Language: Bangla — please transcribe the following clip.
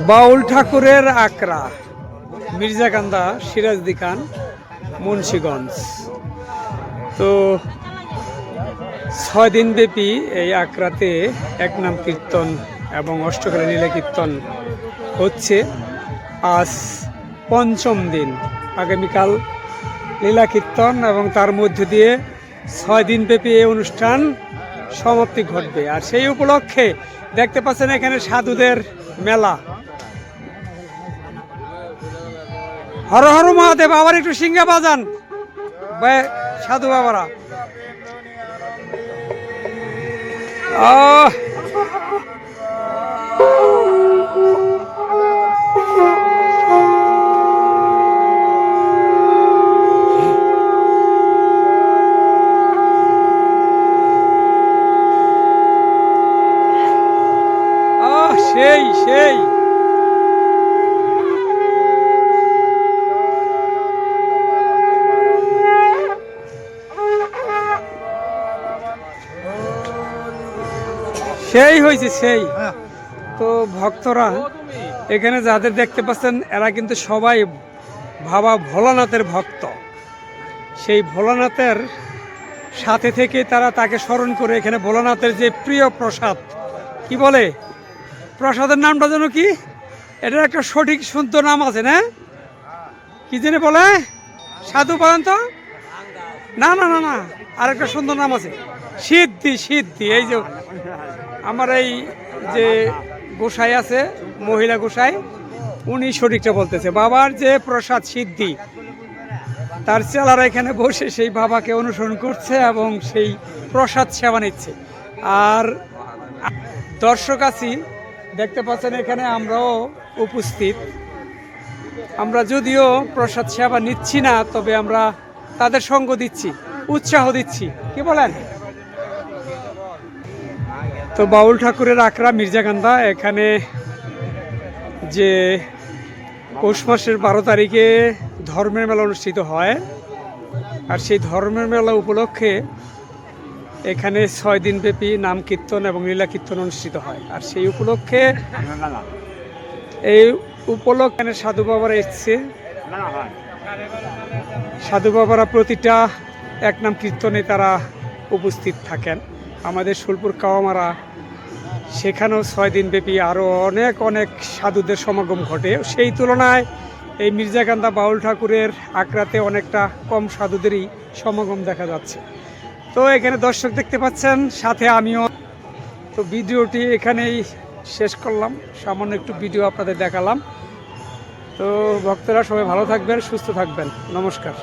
বাউল ঠাকুরের আকরা, মির্জাকান্দা, সিরাজদি খান, মুন্সিগঞ্জ। তো 6 দিন ব্যাপী এই আকরাতে এক নাম কীর্তন এবং অষ্টকালী লীলা কীর্তন হচ্ছে। আজ 5ম দিন, আগামীকাল লীলা কীর্তন এবং তার মধ্য দিয়ে 6 দিন ব্যাপী এই অনুষ্ঠান সমাপ্তি ঘটবে। আর সেই উপলক্ষে দেখতে পাচ্ছেন এখানে সাধুদের মেলা। হর হর মহাদেব, আবার একটু সিংহা বাজান সাধু বাবারা। সেই সেই সেই হয়েছে সেই। তো ভক্তরা এখানে যাদের দেখতে পাচ্ছেন এরা কিন্তু সবাই বাবা ভোলানাথের ভক্ত। সেই ভোলানাথের সাথে থেকে তারা তাকে স্মরণ করে এখানে ভোলানাথের যে প্রিয় প্রসাদ, কি বলে প্রসাদের নামটা যেন কি, এটার একটা সঠিক সুন্দর নাম আছে না, কি জেনে বলে সাধু বলেন তো? না না না না, আরেকটা সুন্দর নাম আছে, সিদ্ধি। সিদ্ধি, এই যে আমার এই যে গোসাই আছে, মহিলা গোসাই, উনি সঠিকটা বলতেছে। বাবার যে প্রসাদ সিদ্ধি, তার চেলারা এখানে বসে সেই বাবাকে অনুসরণ করছে এবং সেই প্রসাদ সেবা নিচ্ছে। আর দর্শক আছি, দেখতে পাচ্ছেন এখানে আমরাও উপস্থিত। আমরা যদিও প্রসাদ সেবা নিচ্ছি না, তবে আমরা তাদের সঙ্গ দিচ্ছি, উৎসাহ দিচ্ছি, কি বলেন? তো বাউল ঠাকুরের আকরা মির্জাকান্দা, এখানে যে পৌষ মাসের 12 তারিখে ধর্মের মেলা অনুষ্ঠিত হয়, আর সেই ধর্মের মেলা উপলক্ষে এখানে 6 দিন ব্যাপী নাম কীর্তন এবং লীলা কীর্তন অনুষ্ঠিত হয়। আর সেই উপলক্ষে সাধু বাবারা এসছে। সাধু বাবারা প্রতিটা এক নাম কীর্তনে তারা উপস্থিত থাকেন। আমাদের সুলপুর কাওয়ামারা, সেখানেও 6 দিন ব্যাপী আরও অনেক অনেক সাধুদের সমাগম ঘটে। সেই তুলনায় এই মির্জাকান্দা বাউল ঠাকুরের আকরাতে অনেকটা কম সাধুদেরই সমাগম দেখা যাচ্ছে। তো এখানে দর্শক দেখতে পাচ্ছেন, সাথে আমিও। তো ভিডিওটি এখানেই শেষ করলাম, সামান্য একটু ভিডিও আপনাদের দেখালাম। তো ভক্তরা সবাই ভালো থাকবেন, সুস্থ থাকবেন, নমস্কার।